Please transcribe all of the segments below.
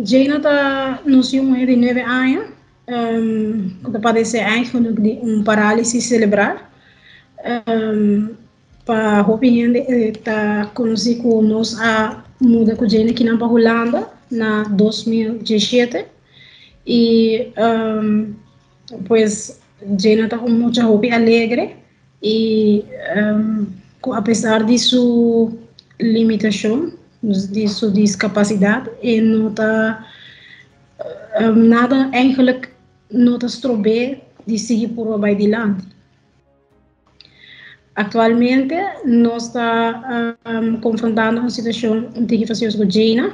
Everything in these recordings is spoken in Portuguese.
Jana está no seu de 9 anos, que padece eigenlijk de paralisia cerebral. Para a gente está conhecido como nós a muda com Jana aqui na Holanda, na 2017. E, pues, Jana está com muita hobby alegre e, apesar de sua limitação, de sua discapacidade, e não está nada eigenlijk não está estrobe de seguir por aí adiante. Atualmente, nós está confrontando uma situação de fazer com Jana.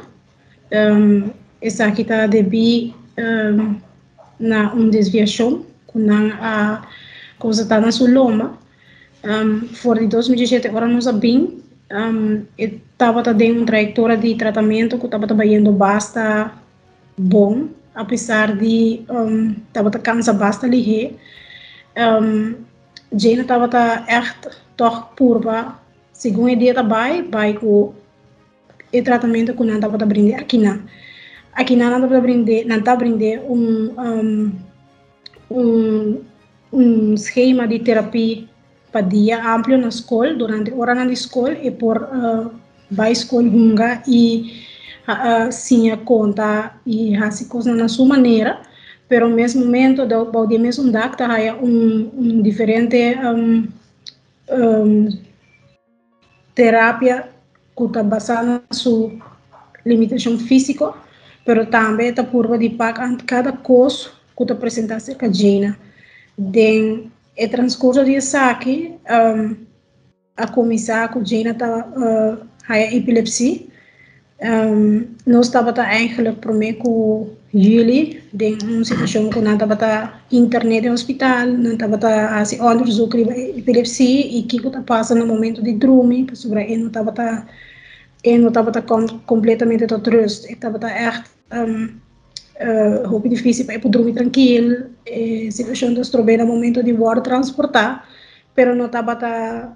Essa aqui está devido na uma desviação, quando a coisa está na sua loma. Fora de 2017, agora nós sabemos, estava dando uma trajetória de tratamento que estava trabalhando bastante bom, apesar de estava cansado bastante ali. Jana estava echt toch purba, segundo o dia vai com o tratamento que não estava aprendendo aqui não. Aqui não estava aprendendo um esquema de terapia para dia amplo na escola, durante a hora na escola e por vai escola hunga e sim a conta e fazer coisas na sua maneira, pero ao mesmo momento do mesmo dag tá há diferente terapia que está basada na sua limitação física, pero também está por de pagar cada coisa que está apresentando a Jana. Den o transcurso de aqui, a começar com Jana está a epilepsia. Nós estava eigenlijk primeiro com jullie, em uma situação que não estava internet no hospital, não estava assim onderzoek de epilepsia e que está passando no momento de dormir, porque ele não estava completamente tot rust, estava echt muito difícil para dormir tranquilo, situação de estrobe no momento de voar transportar, pero não estava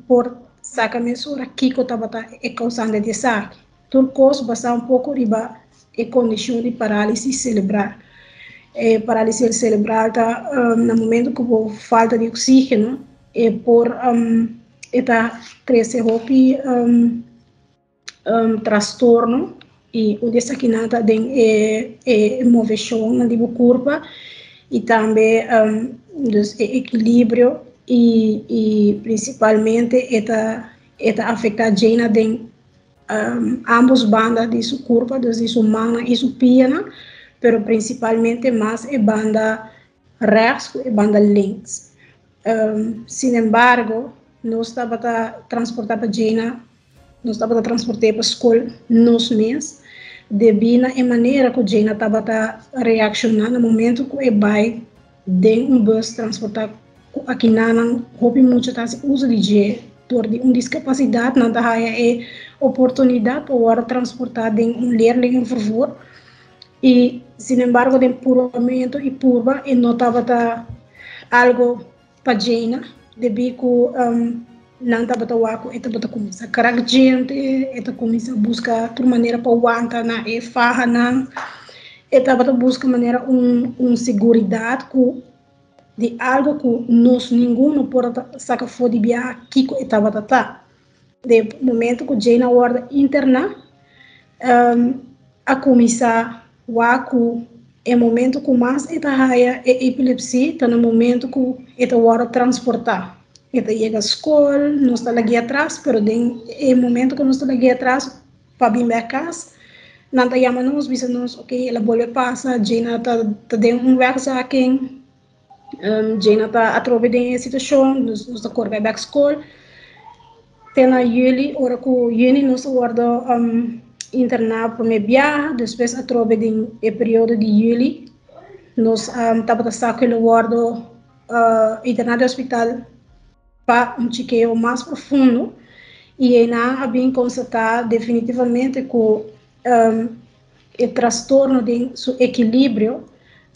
por sacar mesura que estava causando de saque. Tudo coisa basta pouco riba e condição de paralisia cerebral. Paralisia cerebral está no momento que por falta de oxígeno e por está crescer transtorno e o dessa aqui nada tem movição na curva e também equilíbrio e principalmente está afeta Jana tem ambos bandas de sua curva, de sua mão e sua perna, pero principalmente mais é banda rechts e banda links. Sin embargo, nós estava transportar para Jana, nós estava transportar para a escola nos meses, devido à maneira que Jana estava reaccionando no momento que vai de bus transportar aqui não houve muito uso de por uma discapacidade não há oportunidade para transportar de leerling em favor e, sin embargo, de puramente e purba e não estava algo para Jana devido que não estava waco estava começar a carar gente estava começar a buscar outra maneira para aguentar na e farra não estava buscar maneira segurança de algo que nós ninguém pode sacar fora de viagem que estava de momento que Jana guarda interna a começar o momento que mais está a epilepsia está no momento que está guarda transportar está chega à escola não está aqui atrás pero no momento que não está aqui atrás para vir para casa não está chamando nos dizendo ok ela volta passa Jana está dando verso aqui Jana está a trocar de situação nos está correndo para a escola tem a Julie ora com Julie nós guarda internar para minha viagem depois a trocar de período de Julie nós estava a sacar o guarda internar no hospital para chequeio mais profundo e aí não havia constatado definitivamente que o transtorno de seu equilíbrio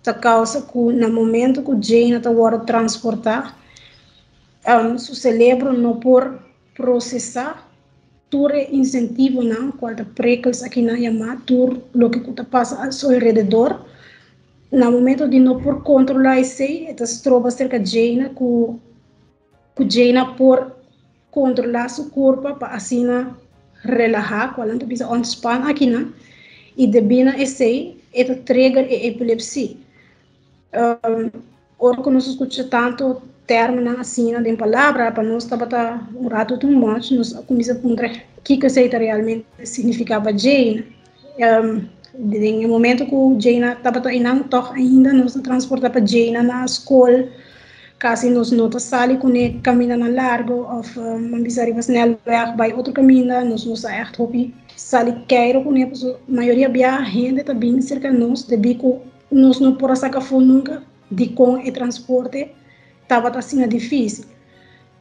da causa que no momento que Jana está agora transportar seu cérebro não pode processar tur incentivo não, qual tá precals aqui na Yama, tur lo que está passa ao seu redor. No momento de não por controlar isso, estas tropa cerca de Jaina, que Jaina por controlar seu corpo para assim relaxar, quando tu precisa ontspan aqui na, e debina esse, esta trigger é epilepsia. Ora que nós escuta tanto termo assim de palavra, para nós estava um rato too much, nós começamos a perguntar o que isso realmente significava Jaina. No momento que o Jaina estava indo ainda, nós transportava Jaina na escola, caso nós não saímos com ele caminhando largo, ou mas arriba snel weg bij outro caminho, nós não echt hopi sair queiro com ele, a maioria da gente também cerca de nós, de bico nós não podemos sacar fome nunca de com o transporte estava assim difícil.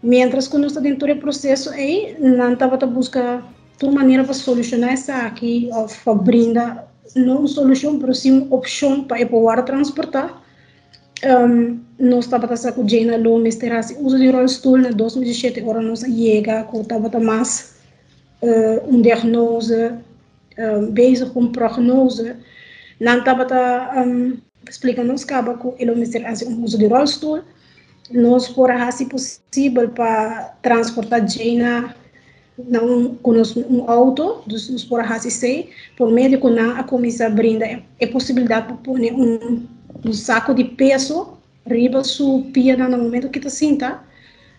Mientras que nós estamos dentro do processo aí, não estava buscando uma maneira para solucionar isso aqui, ou para brindar não uma solução, mas sim uma opção para poder transportar. Nós estava com Jaina Lomes, uso de rolstool na 2017, agora nós chega, que estava mais diagnose, bezig com prognose. Não estava explicando nos cabos que ele me uso de rolstool. Nós porá se possível para transportar Jaina não com um auto, nos porá se sei, por meio que a comissão brinda a possibilidade de pôr um saco de peso riba sua pia no momento que está sinta,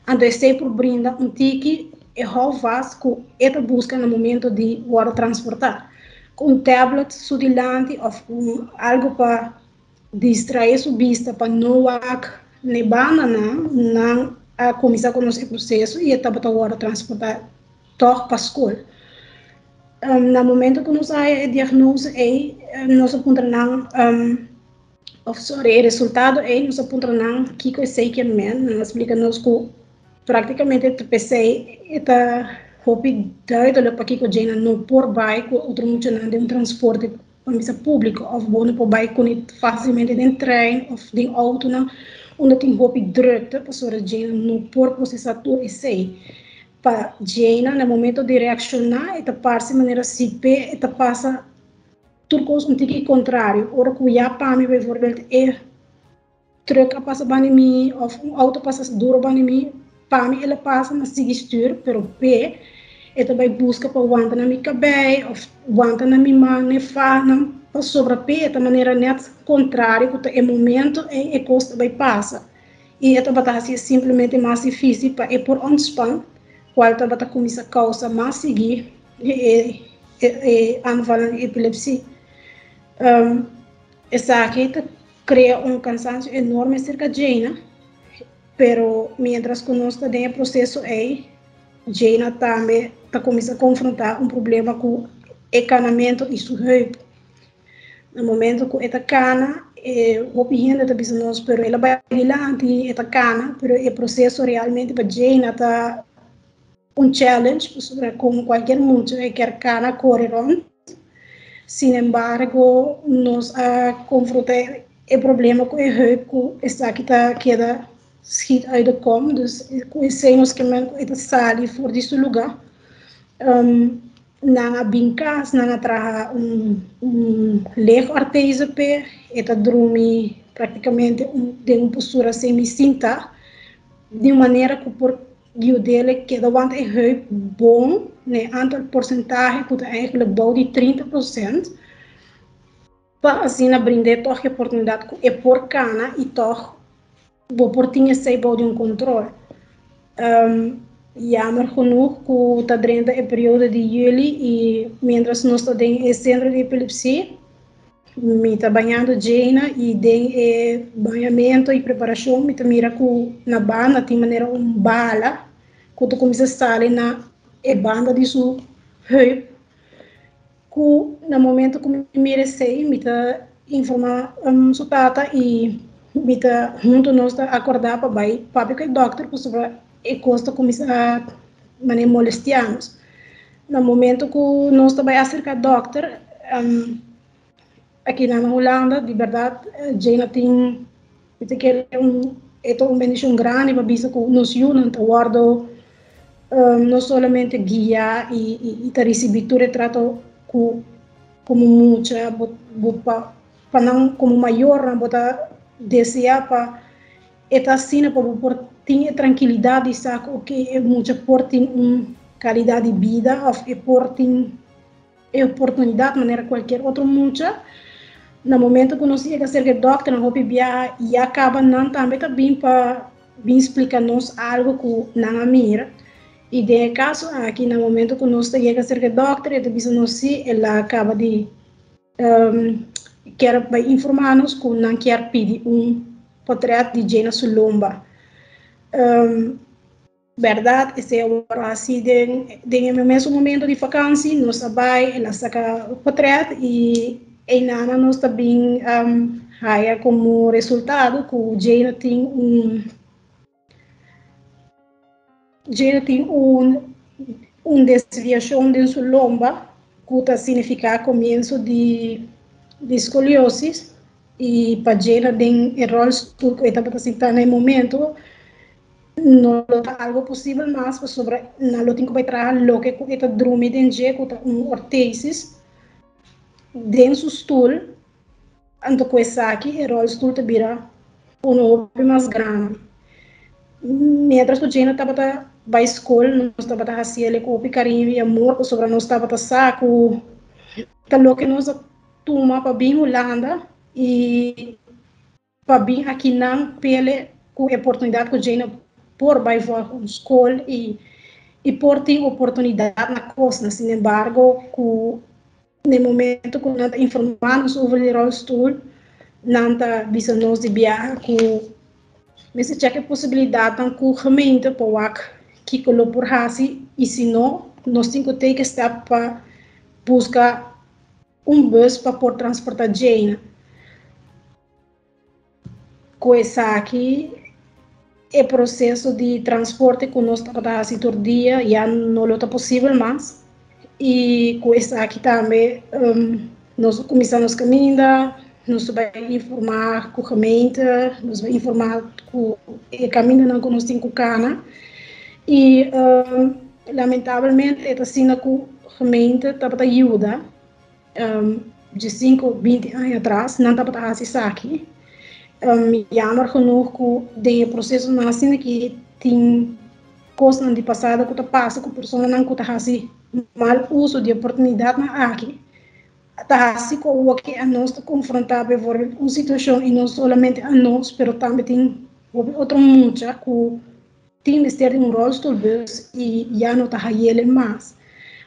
ando sei por brinda um tique e rovas que esta busca no momento de transportar. Com um tablet sudilante ou algo para distrair sua vista para não nebana na a começar com esse processo e estava agora transportar torre para a escola. No momento que nós a diagnose nós apontamos o resultado nós apontamos que eu sei que é nós explicamos que praticamente o PC está hopi duidelijk para que o Jaina não por vai com outro muito de um transporte para público ou bom por vai com facilmente de trem ou de auto não onde tem hopi drukte para sua Jaina não por processar tudo isso para Jaina no momento de reaccionar esta parte de maneira CP esta passa tudo coisa um tique contrário ora que já para mim por exemplo truck passa para mim ou um auto passa duro para mim para mim ela passa na seguir pero P ela vai busca para aguentar na minha cabeça ou aguentar na minha mão ne fa não para sobre P de maneira net contrária porque é momento e costa vai passa e ela vai estar simplesmente mais difícil para por ontspan qual ela vai começar a causa mais seguir aanvallen epilepsia essa aqui cria cansancio enorme cerca de Jaina, pero mientras que nós estamos em processo Jaina também está começando a confrontar problema com o encanamento e sua heup. No momento que esta cana, o opinião da nós, pero ela vai adiante esta cana, pero o processo realmente para Jaina está challenge, como qualquer muito, quer cana correr. Sin embargo, nós confrontamos o problema com o heup, que está aqui queda schiet uit de kom, dus conhecemos que esta sala for desse lugar. Na binkas, na traga lego artesa pe, esta dorme praticamente de uma postura semi-cinta, de maneira que por guio dele queda want een heup bom, né, aantal porcentagem que eigenlijk bouw de 30%, para assim brindar toch a oportunidade que é por cana e toch vou por tinha sei bouw de controle. Jammer genoeg que está dentro do período de julho e mientras nós estamos em centro de epilepsia, me está banhando Jaina e tem banhamento e preparação, me está mira que na banda tem maneira bala, que tu começa a sair na banda de sua heup, que no momento que me mira sei, me está informar sua tata e me está junto nós está acordar para vai papi que doctor para sobre e costa começa a maneira molestianos. No momento que nós está vai acercar doctor aqui na Holanda, de verdade, Jaina tem que é bendição grande para bisa que nos unam, guardo não somente guiar e receber todo o trato como muita, para não como maior, não botar desejar para esta cena para ter tranquilidade, sabe o que é muito por ter uma qualidade de vida, ou é por ter oportunidade, de maneira qualquer outra muita. No momento que nós chega a ser doctor, não vou e acaba não também para explicar-nos algo que não mira. E de caso aqui no momento que nós chega a ser doctor, ela acaba de quer informar-nos que não quer pedir portreto de Jane Sulumba. Verdade, esse é o assim de mesmo momento de vacância, nós vai, ela saca o portreto e nada nós também há como resultado que o Jane tem desviação de sua lomba, que significa começo de escoliose, e para Jane tem erros que está passando no momento, não é algo possível, mas sobre não tem que trabalhar lo que está drume dentro com ortesis dentro do stool, então com essa aqui o stool te vira hobby mais grande. Mientras que Jane estava para a escola, nós estava a fazer com carinho e amor sobre nós estava a saco, lo que nós toma para bem Holanda e para bem aqui na pele com a oportunidade que Jane por vai para a escola e por ter oportunidade na costa, sin embargo, no momento que nós informamos sobre o rolstool, nós visamos de viajar mas se tiver possibilidade de com gemeente para que colo por hasi e se não, nós temos que estar para buscar bus para por transportar Jane. Com essa aqui, o processo de transporte que nós estamos fazendo todo dia já não é possível mais. E com essa aqui também, nós começamos a caminhar, nós vamos informar com a ferramenta, nós vamos informar com o caminho que nós temos com cana. E, lamentavelmente, é assim que a ferramenta está para ajuda. De 5, 20 anos atrás, não estava a fazer isso aqui. Jammer genoeg de processo na assim que tem coisas de passado que passa com pessoas não que fazem mal uso de oportunidade na aqui tá assim com o que a nós confrontável por uma situação e não somente a nós, mas também tem outro mundo que tem de ter rol talvez e já não está ele mais.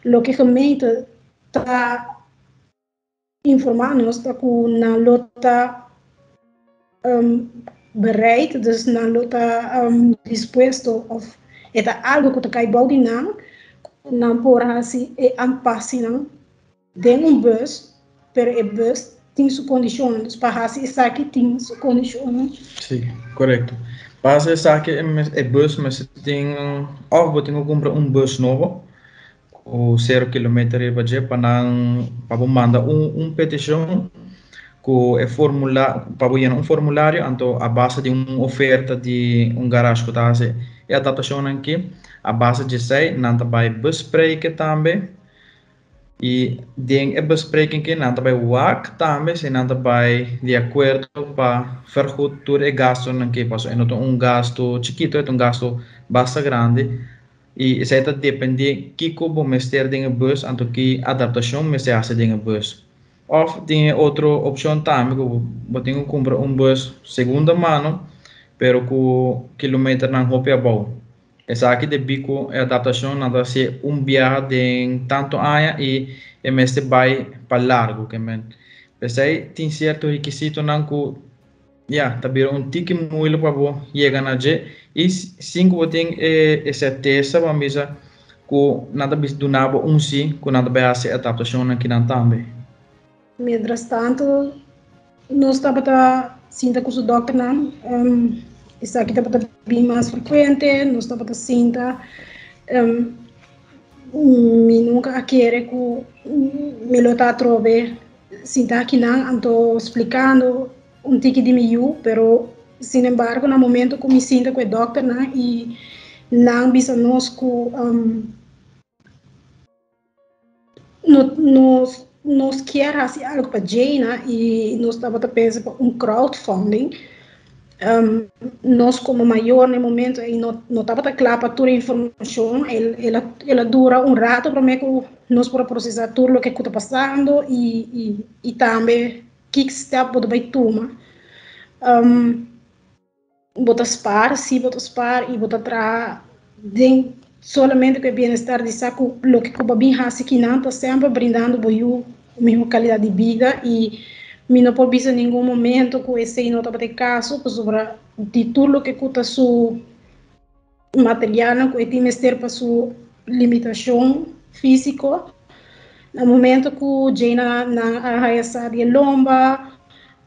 Lo que realmente está informando nós está com na lota bereid, dus não está disposto of é algo que cai balde não por assim é ampassando de bus, pero bus tem suas condições, para assim isso aqui tem suas condições. Sim, correto. Para essa aqui é bus, mas tem ou tenho que comprar bus novo, o 0 km para mandar petição que é para um formulário então a base de uma oferta de garagem que está a adaptação aqui a base de sei não vai bespreken também e tem bespreken que não vai WAC também se não vai de acordo para vergoedar o gasto aqui passo é não gasto chiquito é gasto bastante grande e isso depende que como mestre de bus então que adaptação mestre hace de bus. Of tem outra opção também, que eu tenho que comprar bus segunda mão, pero com quilômetro não roupa bom. Essa aqui de bico é adaptação, não dá ser viagem de tanto anos e mestre vai para largo, que men. Mas aí tem certo requisito não que também ticket muito para bom chegar na G e cinco tem certeza para mim que nada bis do nabo sim, que nada vai fazer adaptação aqui não também. Mientras tanto, nós estamos sinta com o doctor, isso aqui está bem mais frequente, nós estamos sinta, me nunca quero que me lo está trove, sinta aqui não, estou explicando tique de meio, pero sin embargo, no momento que me sinta com o doctor, e não bisa nós com nós quer fazer algo para Jaina e nós estava pensando para crowdfunding. Nós como maior no momento e não estava claro para toda a informação, ela dura rato para mim que nós para processar tudo o que está passando e também que step pode tomar. Bota spar, sim, bota spar e bota tra solamente que o bem-estar de saco, o que o bem faz que não está sempre brindando boiu a mesma qualidade de vida e me não pode ver em nenhum momento que esse não está de caso sobre de tudo que custa su material que tem mestre para sua limitação física no momento que o Jaina na essa de lomba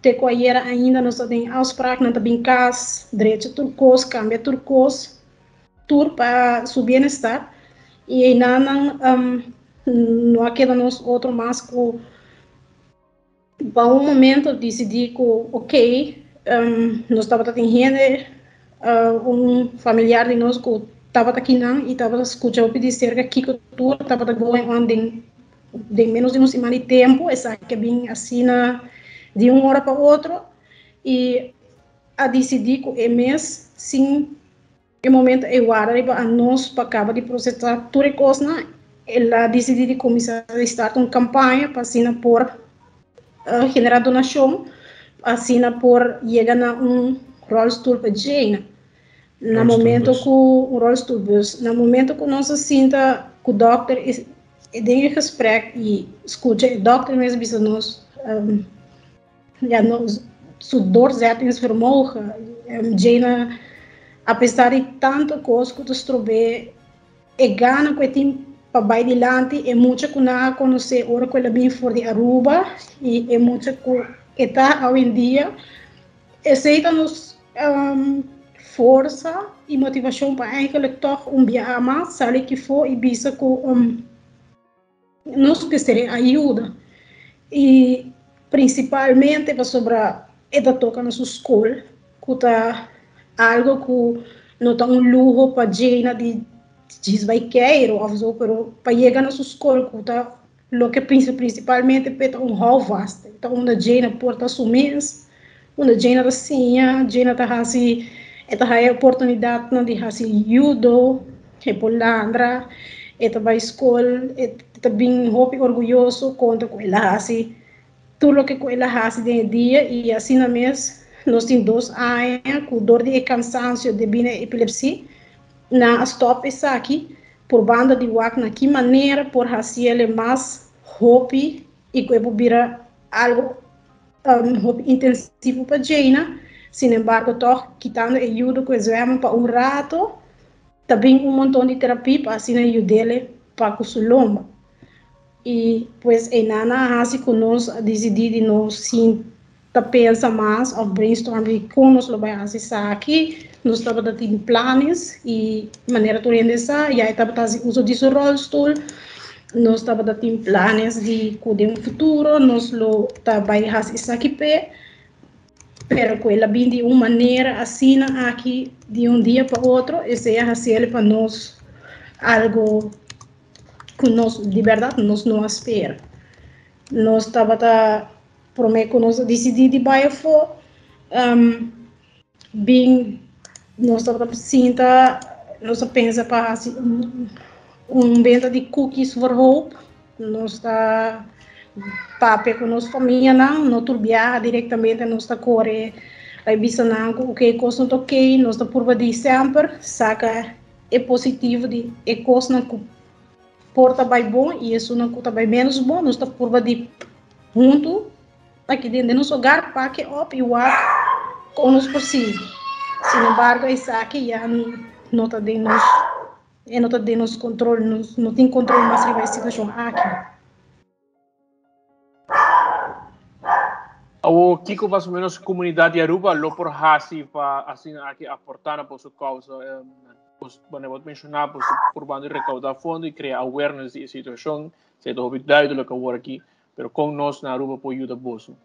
te coiera ainda nós temos ausspraak não também cas direito turcos cambia turcos tur para seu bem-estar e aí não há queda nos outro mais que para um momento decidi que ok nós estava tendo familiar de nós que estava aqui não e estava escutando pedir cerca que tudo estava going on de menos de uma semana de tempo essa que bem assim de uma hora para outra e a decidir que é mês sim em momento eu arriba a nós para acabar de processar tudo coisa ela decidiu de começar a estar uma campanha para assim por generar donação assim por chegar a rolstoel para Jaina no momento que o rolstoel bus no momento que nós sinta que o doctor tem gesprek e escuta o doctor mesmo diz nós ja nós sua dor já tem vermogen Jaina apesar de tanto coisa que tu trouxe é gana que tem para vai adiante é muito que não conhecer ora que ela vem fora de Aruba e é muito que está hoje em dia aceita nos força e motivação para eigenlijk toch viajar mais sabe que for e bisa que nós precisamos ajuda e principalmente para sobre esta toca na sua escola que está algo que não está luxo para Jaina de desvaiqueiro ou so, pero para chegar na sua escola que está lo que principalmente para hall vasto então uma Jaina porta sumins uma Jaina da sinha Jaina tá assim esta é a oportunidade não de assim judo que polandra esta vai escola esta bem orgulhoso conta com ela assim tudo o que ela faz de dia e assim na mês nós temos 2 anos com dor de cansaço de epilepsia na stop essa aqui por banda de WAC na que maneira por fazer ele mais hobby e que vira algo hobby intensivo para Jaina sin embargo tô quitando ajuda que exame para rato também montão de terapia para assim ajudar para com sua lomba e pues em nana assim que nós decidimos nós sim tá pensa mais ou brainstorming como nós vai fazer aqui nós estava tendo planos e maneira de realizar e aí estava fazendo uso desse rolstoel nós estava tendo planos de cuidar um futuro nós lo tá vai fazer isso aqui pero com ela vem de uma maneira assim aqui de dia para outro esse é fazer para nós algo que nós de verdade nós não espera nós estava prometo que nós decidimos de baixo for bem nós estava sinta nós pensa para venda de cookies for hope nós está pape com nossa família não turbiar diretamente nós está corre aí bisa não o que coisa não ok nós está por de sempre saca é positivo de é coisa não porta vai bom e isso não custa vai menos bom nós está por de junto aqui dentro do nosso hogar para que op e o com nos possível sin embargo isso aqui já não está de nós não está de nos controle não tem controle mais sobre a situação aqui o Kiko mais ou menos comunidade de Aruba lo por hasi para assim aqui aportar por sua causa pues bueno vou mencionar pues por bando recaudar fundo e criar awareness de situação se do habilidade do que agora aqui pero com nós na Aruba por ajuda bolso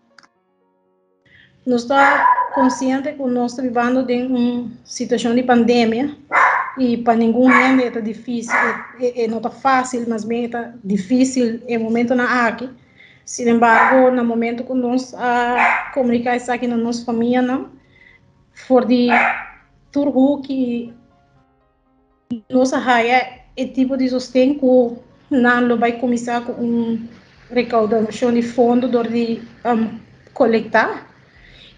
nós está consciente que nós estamos vivendo de uma situação de pandemia e para ninguém é difícil, não está fácil, mas bem está difícil em momento na aqui. Sin embargo, no momento que nós comunicar isso aqui na nossa família, não, for de turbo que nossa raia é tipo de sustento que não vai começar com recaudação de fundo de coletar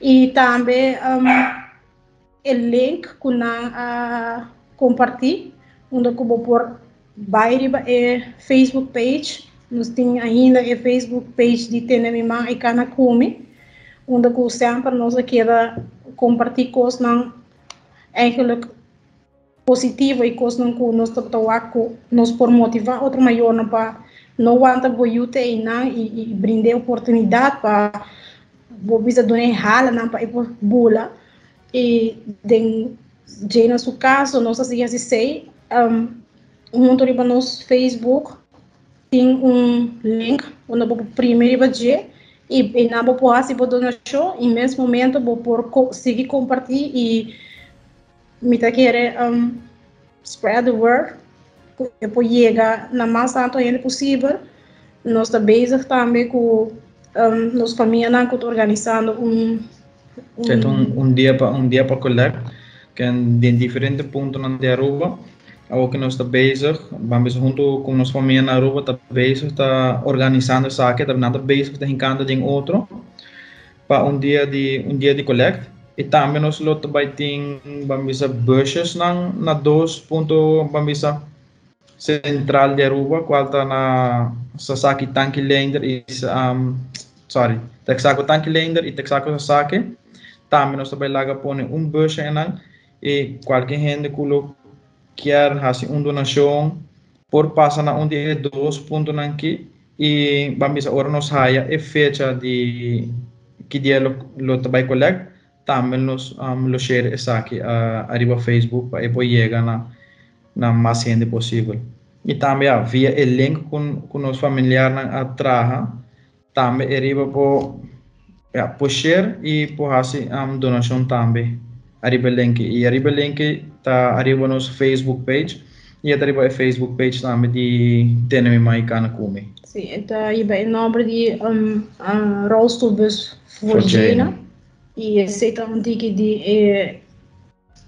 e também o link que nós compartilhar onde eu vou pôr é Facebook page. Nós temos ainda a Facebook page de Tenemimã e Canacumi, onde eu sempre nós queda compartilhar coisas não eigenlijk positivo e coisas não que nós nos por motivar outro maior não para não aguenta boiute e brindar oportunidade para você doar hala não para ir por bula e de no seu caso nós assim sei junto riba nos Facebook tem link onde você primeiro vai ver e na vou pôr se você donação e nesse momento vou por seguir compartilhar e me tá querendo spread the word depois chega na mais tanto ainda possível nós está bezig também com nossa família não que organizando um dia para collect que de diferentes pontos na Aruba ao que nós está bezig vamos junto com nossa família na Aruba está bezig está organizando essa que está nada bezig está hincando de outro para um dia de collect e também nós lote vai ter vamos bushes na dois pontos vamos central de Aruba qual está na Sasaki Tanki Lander e Texaco Tanki Lander e Texaco Sasaki também nós vai lá pôr bush e qualquer gente que quer fazer donação por passar na onde é dois pontos aqui e vamos agora nós haya a fecha de que dia lo vai collect também nós lo share essa aqui arriba Facebook para depois chegar na mais gente possível e também via o link com nosso familiar na atrás também arriba por share e por fazer donação também arriba link tá arriba nosso Facebook page e arriba a Facebook page também de Tenemimã e Canacumi. Sim, então aí vai em nome de rolstoelbus voor Jena e aceita ticket de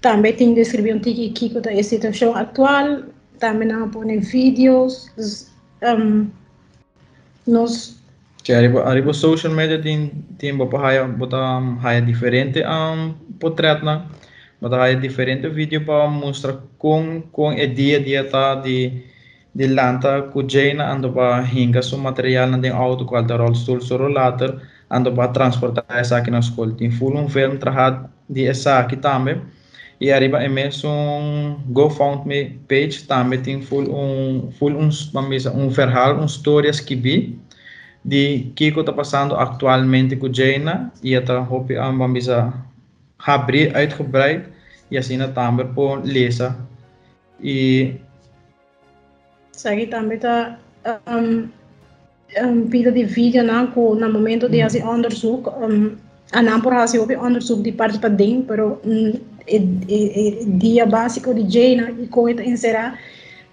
também tem de escrever ticket que da situação atual também não põe vídeos nos que arriba social media tem botar haya diferente portrait na botar haya diferente vídeo para mostrar com o dia tá de lanta com Jena ando para hinga su material na auto qual da rolstool so rollator ando para transportar essa aqui na escola tem full film trabalhado de essa aqui também e arriba é mesmo GoFundMe page também tem full verhaal histórias que vi de que está passando atualmente com Jena e até hope vamos abrir uitgebreid e assim também por lezen e Sagi também está pida de vídeo no momento de fazer onderzoek não por fazer onderzoek de parte para dentro pero dia básico de Jena e coisa encerrar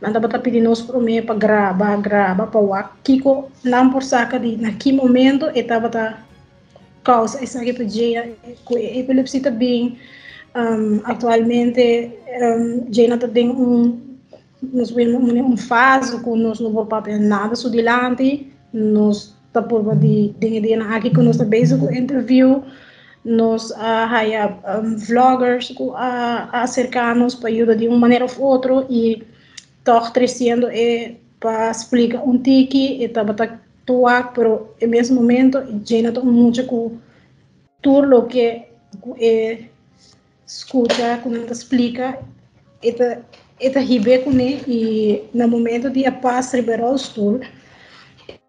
nada para pedir nós para gravar para o Kiko não por saca de naquele momento estava tá causa essa que podia epilepsia também atualmente Jena tem nós vemos fase com nós não vamos papel nada so dilante nós tá por de aqui com nós também com interview nós vloggers acercar-nos para ajudar de uma maneira ou outra e toch crescendo para explicar tiki e estava atuar pero em mesmo momento Jena está muito com tudo o que escuta quando explica eta ribe com e no momento de a paz liberar o tour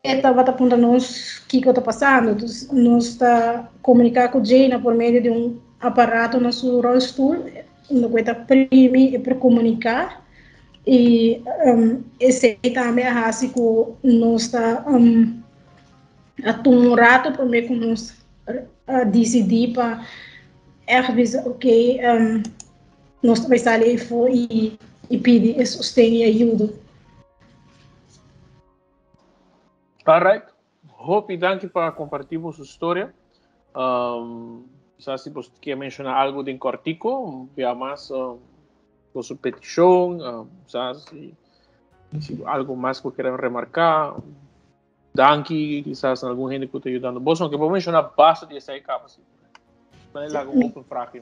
estava apontando nós que está passando nós está comunicar com Jena por meio de aparato no seu rosto onde está prime e para comunicar e esse também é assim que nós está um rato por meio que nós decidir para ergens ok nós vai sair e e pedir sustento e ajuda. Alright. Hope e danke para compartilhar sua história. Se você quer mencionar algo de cortico, vea mais com sua petição, se algo mais que queiram remarcar, danke, quizás algum gente que está ajudando. Você não quer mencionar bastante dessa capa, mas é algo open fraco.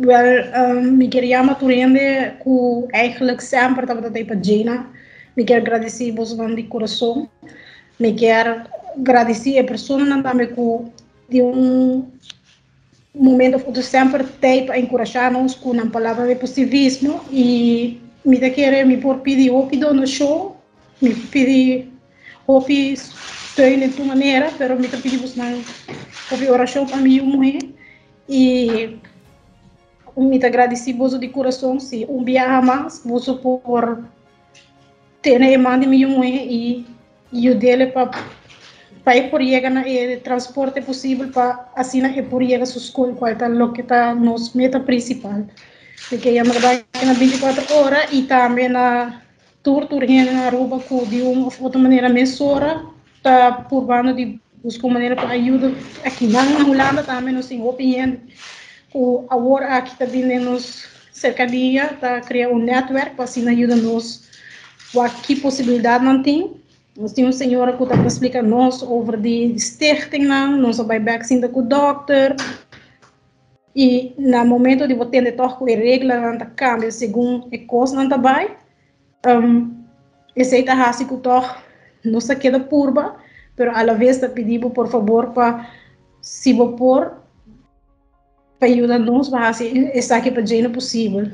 Wel, me queria maturende que eigenlijk sempre estava para Gina. Me quero agradecer você de coração. Me quero agradecer a pessoa também que de momento que sempre tem para encorajar-nos com uma palavra de positivismo e me quero me por pedir opinião no show, me pedir opinião de tua maneira, mas me pedimos uma oração para minha mulher e me agradecer você de coração se dia mais você por ter a mão de minha mulher e eu dele para ir por chegar no transporte possível para assim ir por chegar a sua escola, qual é o que está nossa meta principal. Porque eu me trabalho na 24 horas e também na tour na Aruba que de uma outra maneira mesora está por bando de buscar maneira para ajuda aqui na Holanda também não sei opinião o agora aqui também nos cercadia está criar network para assim ajudar nos que possibilidade não tem. Nós temos uma senhora que está explicando nós sobre de stichting, nós vai back sim com o doctor. E no momento de você ter toque com a regra, não cambia segundo a coisa não vai. Esse aí está assim que o toque não se queda purba, mas à la vez está pedindo por favor para se vou pôr para ajudar nós, mas assim, está aqui para Jane possível.